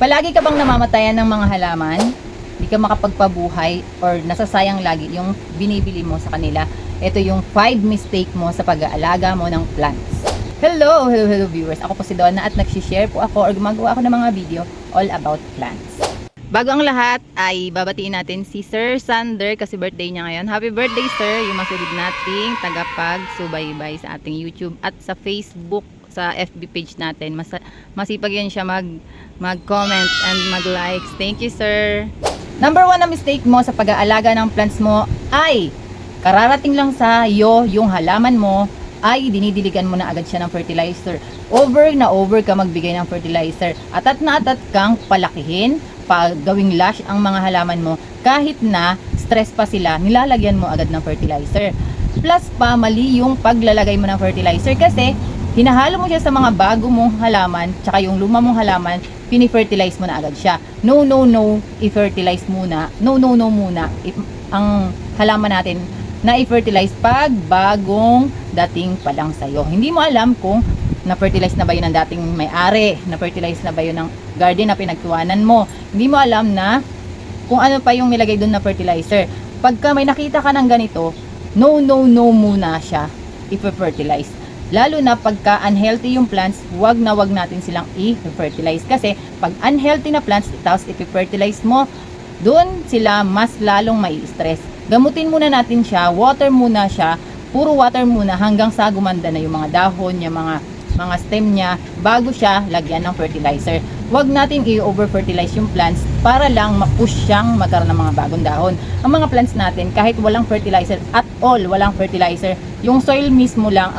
Palagi ka bang namamatayan ng mga halaman? Hindi ka makapagpabuhay or nasasayang lagi yung binibili mo sa kanila? Ito yung 5 mistake mo sa pag-aalaga mo ng plants. Hello viewers. Ako po si Donna at nagsishare po ako or gumagawa ako ng mga video all about plants. Bago ang lahat ay babatiin natin si Sir Sander kasi birthday niya ngayon. Happy birthday sir! Yung masulid nating tagapag-subaybay sa ating YouTube at sa Facebook, sa FB page natin. Masipag yan siya mag-comment and mag-likes. Thank you sir! Number 1 na mistake mo sa pag-aalaga ng plants mo ay kararating lang sa iyo yung halaman mo ay dinidiligan mo na agad siya ng fertilizer. Over ka magbigay ng fertilizer. Atat kang palakihin, gawing lush ang mga halaman mo, kahit na stress pa sila, nilalagyan mo agad ng fertilizer. Plus pa, mali yung paglalagay mo ng fertilizer kasi hinahalo mo siya sa mga bago mong halaman, tsaka yung luma mong halaman, pini-fertilize mo na agad siya. No, i-fertilize muna. No muna. Ang halaman natin na i-fertilize pag bagong dating pa lang sa'yo. Hindi mo alam kung na-fertilize na ba yun ng dating may-ari, na-fertilize na ba yun ng garden na pinagtuwanan mo. Hindi mo alam na kung ano pa yung nilagay doon na fertilizer. Pagka may nakita ka ng ganito, no muna siya i-fertilize. Lalo na pagka unhealthy yung plants, wag natin silang i-fertilize. Kasi pag unhealthy na plants, tapos i-fertilize mo, doon sila mas lalong may stress. Gamutin muna natin siya, water muna siya, puro water muna hanggang sa gumanda na yung mga dahon, yung mga stem niya, bago siya lagyan ng fertilizer. Huwag natin i-over-fertilize yung plants para lang ma-push siyang magkaroon ng mga bagong dahon. Ang mga plants natin, kahit walang fertilizer at all, walang fertilizer, yung soil mismo lang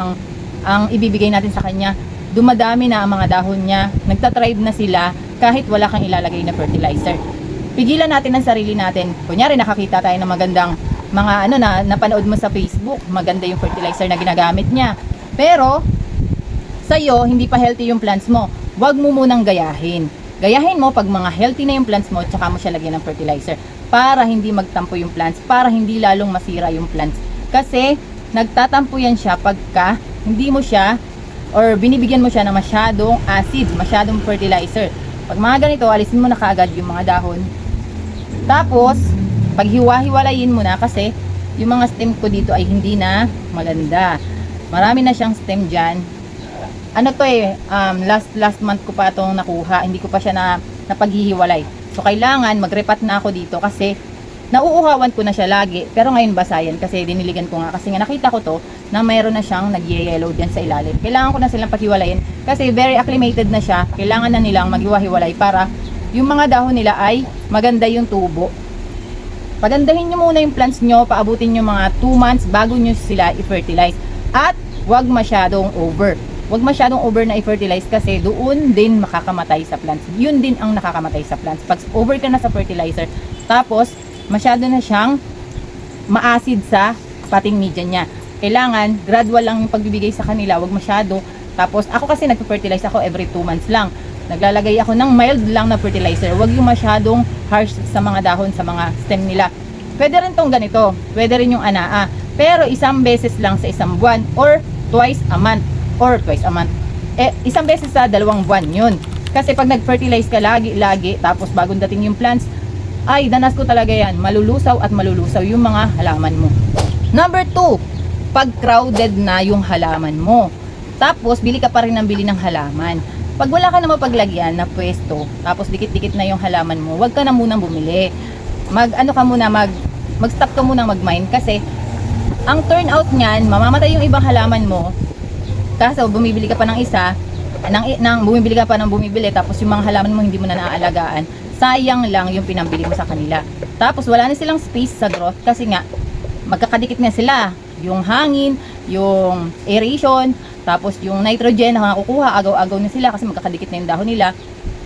ang ibibigay natin sa kanya, dumadami na ang mga dahon niya, nagtatribe na sila kahit wala kang ilalagay na fertilizer. Pigilan natin ang sarili natin. Kunyari nakakita tayo ng magandang mga napanood mo sa Facebook, maganda yung fertilizer na ginagamit niya. Pero sa'yo, hindi pa healthy yung plants mo. Huwag mo munang gayahin. Gayahin mo pag mga healthy na yung plants mo, tsaka mo siya lagyan ng fertilizer para hindi magtampo yung plants, para hindi lalong masira yung plants. Kasi nagtatampo yan siya pagka hindi mo siya or binibigyan mo siya ng masyadong acid, masyadong fertilizer. Pag mga ganito, alisin mo na kaagad yung mga dahon. Tapos, paghiwa-hiwalayin mo na kasi yung mga stem ko dito ay hindi na maganda. Marami na siyang stem dyan. Last month ko pa itong nakuha. Hindi ko pa siya napaghihiwalay. So, kailangan magrepat na ako dito kasi nauuhawan ko na siya lagi. Pero ngayon basayan kasi diniligan ko nga. Kasi nga nakita ko to na mayroon na siyang nag-yellow dyan sa ilalim. Kailangan ko na silang paghiwalayin kasi very acclimated na siya. Kailangan na nilang maghiwa-hiwalay para yung mga dahon nila ay maganda yung tubo. Pagandahin nyo muna yung plants nyo, paabutin nyo mga 2 months bago nyo sila i-fertilize. At wag masyadong over. Wag masyadong over na i-fertilize kasi doon din makakamatay sa plants. Yun din ang nakakamatay sa plants. Pag over ka na sa fertilizer, tapos masyado na siyang ma-acid sa potting media niya. Kailangan gradual lang yung pagbibigay sa kanila, wag masyado. Tapos ako kasi nagpe-fertilize ako every 2 months lang. Naglalagay ako ng mild lang na fertilizer. Wag yung masyadong harsh sa mga dahon, sa mga stem nila. Pwede rin tong ganito. Pwede rin yung anaa. Pero isang beses lang sa isang buwan or twice a month. Isang beses sa 2 buwan yun. Kasi pag nag-fertilize ka lagi, tapos bagong dating yung plants, ay danas ko talaga yan. Malulusaw yung mga halaman mo. Number 2, pag crowded na yung halaman mo. Tapos bili ka pa rin ng bili ng halaman. Pag wala ka na mapaglagyan na pwesto, tapos dikit-dikit na yung halaman mo, wag ka na munang bumili. Mag-stop ka munang mag-mine kasi ang turnout niyan, mamamatay yung ibang halaman mo. Kaso bumibili ka pa ng isa, bumibili tapos yung mga halaman mo hindi mo na naaalagaan. Sayang lang yung pinambili mo sa kanila. Tapos wala na silang space sa growth kasi nga magkakadikit na sila. Yung hangin, yung aeration, tapos yung nitrogen na nakukuha, agaw-agaw na sila kasi magkakadikit na yung dahon nila.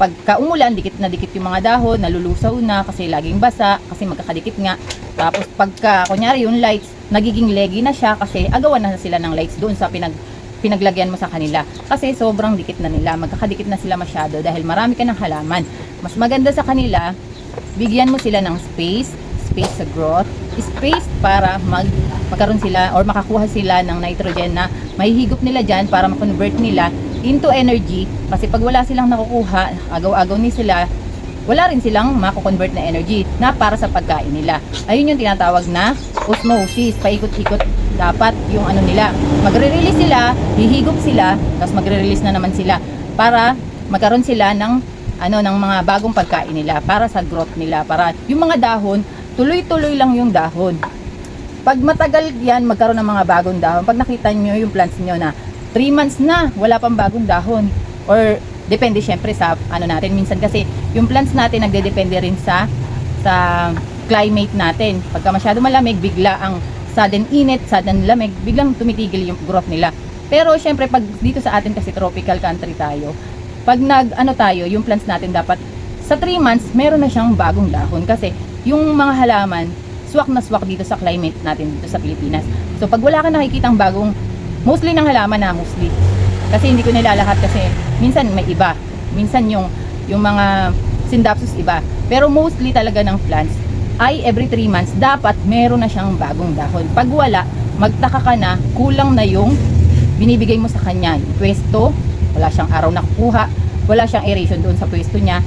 Pagka umulan, dikit na dikit yung mga dahon, nalulusaw na kasi laging basa, kasi magkakadikit nga. Tapos pagka, kunyari yung lights, nagiging leggy na siya kasi agawan na sila ng lights doon sa pinaglagyan mo sa kanila. Kasi sobrang dikit na nila, magkakadikit na sila masyado dahil marami ka ng halaman. Mas maganda sa kanila, bigyan mo sila ng space sa growth, space para magkaroon sila or makakuha sila ng nitrogen na mahihigop nila dyan para ma-convert nila into energy. Kasi pag wala silang nakukuha, agaw-agaw ni sila, wala rin silang mako-convert na energy na para sa pagkain nila. Ayun yung tinatawag na osmosis. Paikot-ikot dapat yung ano nila. Magre-release sila, hihigop sila, tapos magre-release na naman sila para magkaroon sila ng ng mga bagong pagkain nila para sa growth nila, para yung mga dahon tuloy-tuloy lang yung dahon. Pag matagal yan magkaroon ng mga bagong dahon, pag nakita nyo yung plants nyo na 3 months na wala pang bagong dahon, or depende syempre sa natin, minsan kasi yung plants natin nagdedepende rin sa climate natin. Pagka masyado malamig, bigla ang sudden init, sudden lamig, biglang tumitigil yung growth nila. Pero syempre pag dito sa atin kasi tropical country tayo, pag tayo, yung plants natin dapat sa 3 months meron na siyang bagong dahon, kasi yung mga halaman swak na swak dito sa climate natin dito sa Pilipinas. So pag wala ka nakikitang bagong, mostly ng halaman mostly, kasi hindi ko nilalahat kasi minsan may iba, minsan yung mga Scindapsus iba, pero mostly talaga ng plants ay every 3 months dapat meron na siyang bagong dahon. Pag wala, magtaka ka na, kulang na yung binibigay mo sa kanya, yung pwesto, wala siyang araw na kukuha, wala siyang aeration doon sa pwesto niya,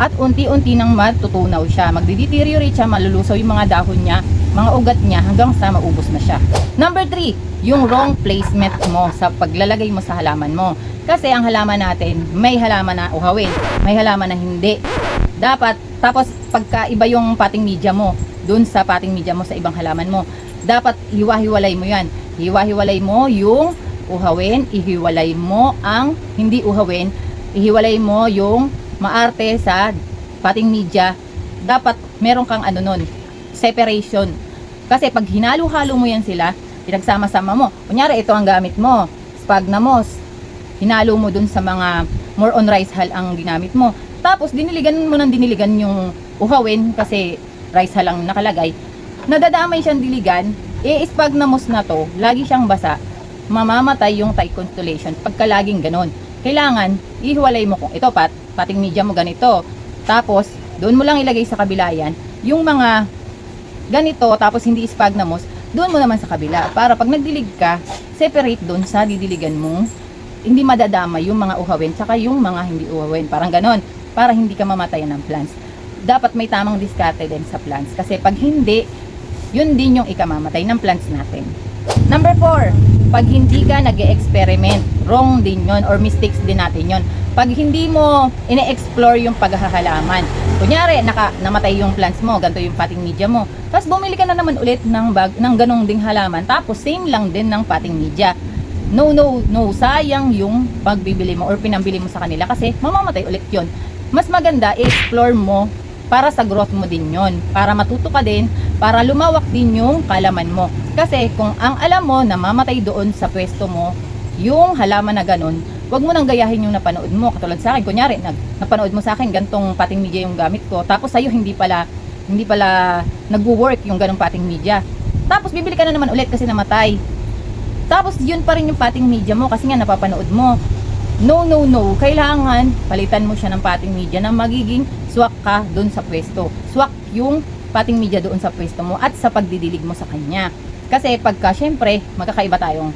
at unti-unti nang matutunaw siya, magdi-deteriorate siya, malulusaw yung mga dahon niya, mga ugat niya, hanggang sa maubos na siya. Number 3, yung wrong placement mo sa paglalagay mo sa halaman mo. Kasi ang halaman natin, may halaman na uhawin, may halaman na hindi. Dapat, tapos pagka iba yung potting media mo, dun sa potting media mo sa ibang halaman mo, dapat hiwa-hiwalay mo yan. Hiwa-hiwalay mo yung uhawin, ihiwalay mo ang hindi uhawin, ihiwalay mo yung maarte sa potting media. Dapat meron kang nun, separation. Kasi pag hinalo-halo mo yan sila, pinagsama-sama mo. Kunyari, ito ang gamit mo, sphagnum, hinalo mo dun sa mga more on rice hull ang ginamit mo. Tapos, diniligan mo ng diniligan yung uhawin, kasi rice hull ang nakalagay. Nadadamay siyang diligan, sphagnum na to, lagi siyang basa, mamamatay yung Thai constellation pagka laging ganon. Kailangan, ihiwalay mo kung ito, potting media mo ganito. Tapos, doon mo lang ilagay sa kabila yan, yung mga ganito, tapos hindi sphagnum, doon mo naman sa kabila, para pag nagdilig ka, separate doon sa didiligan mo, hindi madadama yung mga uhawin tsaka yung mga hindi uhawin, parang ganon, para hindi ka mamatayan ng plants. Dapat may tamang diskarte din sa plants, kasi pag hindi, yun din yung ikamamatay ng plants natin. Number 4, pag hindi ka nag-e-experiment, wrong din yon, or mistakes din natin yon. Pag hindi mo ine-explore yung paghahalaman, kunyari namatay yung plants mo, ganito yung potting media mo, tapos bumili ka na naman ulit ng ganong ding halaman, tapos same lang din ng potting media. No, sayang yung pagbibili mo or pinambili mo sa kanila, kasi mamamatay ulit yon. Mas maganda i-explore mo para sa growth mo din yon, para matuto ka din, para lumawak din yung kalaman mo. Kasi kung ang alam mo na mamatay doon sa pwesto mo yung halaman na ganon, wag mo nang gayahin yung napanood mo. Katulad sa akin, kunyari napanood mo sa akin gantong potting media yung gamit ko, tapos sa'yo hindi pala nagwo-work yung ganong potting media, tapos bibili ka na naman ulit kasi namatay, tapos yun pa rin yung potting media mo kasi nga napapanood mo. No, kailangan palitan mo siya ng potting media na magiging swak ka doon sa pwesto, swak yung potting media doon sa pwesto mo at sa pagdidilig mo sa kanya. Kasi pagka syempre magkakaiba tayong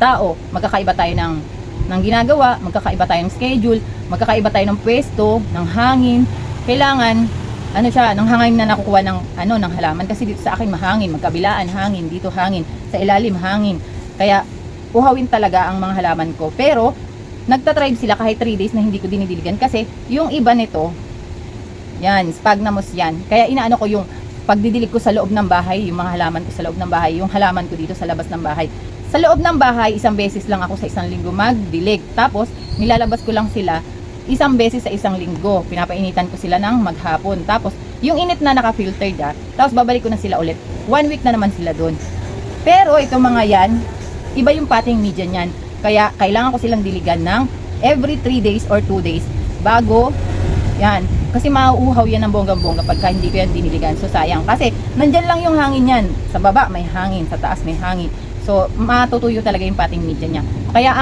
tao, magkakaiba tayo ng ginagawa, magkakaiba tayo ng schedule, magkakaiba tayo ng pwesto, ng hangin. Kailangan ng hangin na nakukuha ng halaman, kasi dito sa akin mahangin, magkabilaan hangin, dito hangin, sa ilalim hangin. Kaya uhawin talaga ang mga halaman ko. Pero nagtatribe sila kahit 3 days na hindi ko dinidiligan, kasi yung iba nito, yan, sphagnum yan. Kaya inaano ko yung pagdidilig ko sa loob ng bahay, yung mga halaman ko sa loob ng bahay, yung halaman ko dito sa labas ng bahay. Sa loob ng bahay, isang beses lang ako sa isang linggo magdilig. Tapos, nilalabas ko lang sila isang beses sa isang linggo. Pinapainitan ko sila ng maghapon. Tapos, yung init na naka-filtered tapos babalik ko na sila ulit. 1 week na naman sila doon. Pero, itong mga yan, iba yung potting media niyan. Kaya, kailangan ko silang diligan ng every 3 days or 2 days bago, yan. Kasi mauuhaw yan ng bonggang-bongga pagka hindi ko yan diniligan. So, sayang. Kasi, nandyan lang yung hangin yan. Sa baba, may hangin. Sa taas, may hangin. So, So, matutuyo talaga yung potting media niya. Kaya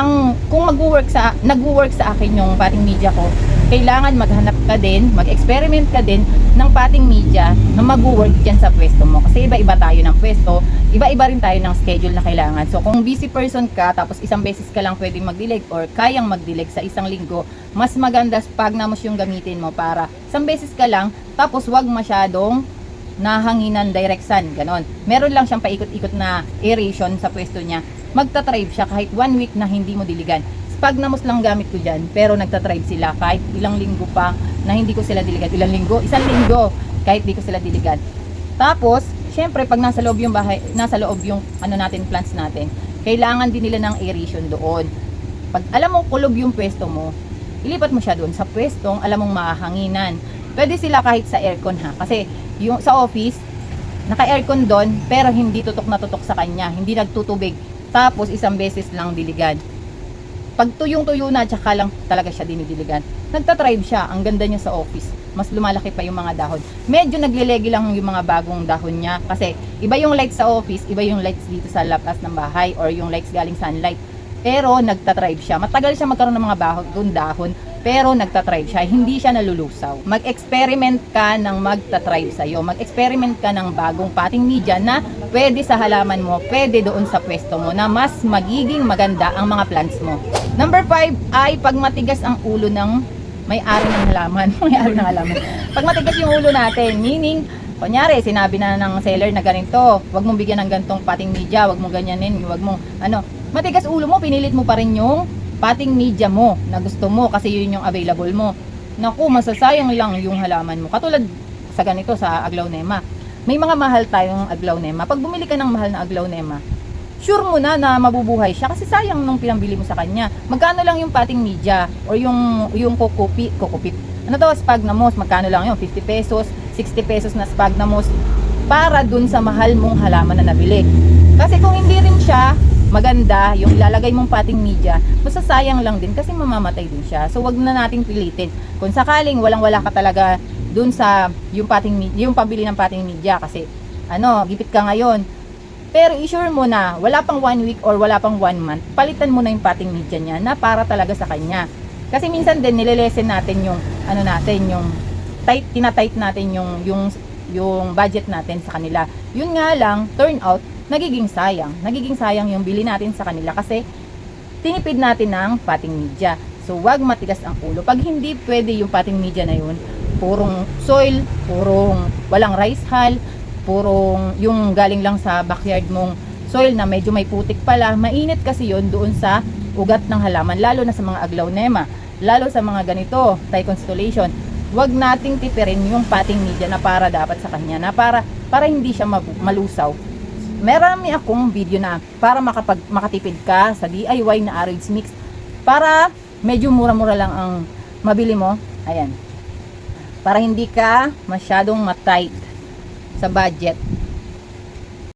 kung nag-work sa akin yung potting media ko, kailangan maghanap ka din, mag-experiment ka din ng potting media na mag-work dyan sa pwesto mo. Kasi iba-iba tayo ng pwesto, iba-iba rin tayo ng schedule na kailangan. So, kung busy person ka, tapos isang beses ka lang pwedeng mag-dilig or kayang mag-dilig sa isang linggo, mas maganda Spagnamos yung gamitin mo para isang beses ka lang, tapos wag masyadong nahanginan direct sun, ganon. Meron lang siyang paikot-ikot na aeration sa pwesto niya. Magta-thrive siya kahit 1 week na hindi mo diligan. Spagnamos lang gamit ko dyan, pero nagta-thrive sila kahit ilang linggo pa na hindi ko sila diligan. Ilang linggo? Isang linggo kahit di ko sila diligan. Tapos, syempre pag nasa loob yung bahay, nasa loob yung plants natin, kailangan din nila ng aeration doon. Pag alam mong kulob yung pwesto mo, ilipat mo siya doon sa pwestong alam mong mahanginan. Pwede sila kahit sa aircon ha, kasi yung sa office, naka-aircon doon, pero hindi tutok na tutok sa kanya, hindi nagtutubig. Tapos isang beses lang diligan. Pag tuyong-tuyo na, tsaka lang talaga siya dinidiligan. Nagta-thrive siya, ang ganda niya sa office. Mas lumalaki pa yung mga dahon. Medyo naglilegi lang yung mga bagong dahon niya, kasi iba yung lights sa office, iba yung lights dito sa labas ng bahay, or yung lights galing sunlight. Pero nagta-thrive siya. Matagal siya magkaroon ng mga bagong dahon, pero nagta-thrive siya, hindi siya nalulusaw. Mag-experiment ka ng magta-thrive sa'yo. Mag-experiment ka ng bagong potting media na pwede sa halaman mo, pwede doon sa pwesto mo, na mas magiging maganda ang mga plants mo. Number 5 ay pag matigas ang ulo ng may-ari ng halaman. May-ari ng halaman. Pag matigas yung ulo natin, meaning, kunyari, sinabi na ng seller na ganito, wag mong bigyan ng gantong potting media, wag mong ganyanin, wag mong, matigas ulo mo, pinilit mo pa rin yung potting media mo na gusto mo kasi yun yung available mo. Naku, masasayang lang yung halaman mo. Katulad sa ganito sa aglaonema. May mga mahal tayong aglaonema. Pag bumili ka ng mahal na aglaonema, sure mo na mabubuhay siya kasi sayang nung pinambili mo sa kanya. Magkano lang yung potting media or yung kokopit. Spagnamos, magkano lang yun? 50 pesos, 60 pesos na Spagnamos para dun sa mahal mong halaman na nabili. Kasi kung hindi rin siya maganda yung ilalagay mong potting media, masasayang lang din kasi mamamatay din siya. So wag na nating pilitin. Kung sakaling walang-wala ka talaga dun sa yung pabili ng potting media kasi gipit ka ngayon. Pero i-sure mo na wala pang 1 week or wala pang 1 month, palitan mo na yung potting media niya na para talaga sa kanya. Kasi minsan din nilelesen natin yung yung tinatight natin yung budget natin sa kanila. Yun nga lang, turn out nagiging sayang yung bili natin sa kanila kasi tinipid natin ng potting media. So wag matigas ang ulo. Pag hindi pwede yung potting media na yun, purong soil, purong walang rice hull, purong yung galing lang sa backyard mong soil na medyo may putik pala, mainit kasi yun doon sa ugat ng halaman, lalo na sa mga aglaonema, lalo sa mga ganito, Thai constellation. Wag nating tipirin yung potting media na para dapat sa kanya, na para hindi siya malusaw. Marami akong video na para makatipid ka sa DIY na Aroids Mix, para medyo mura-mura lang ang mabili mo. Ayan, para hindi ka masyadong matight sa budget.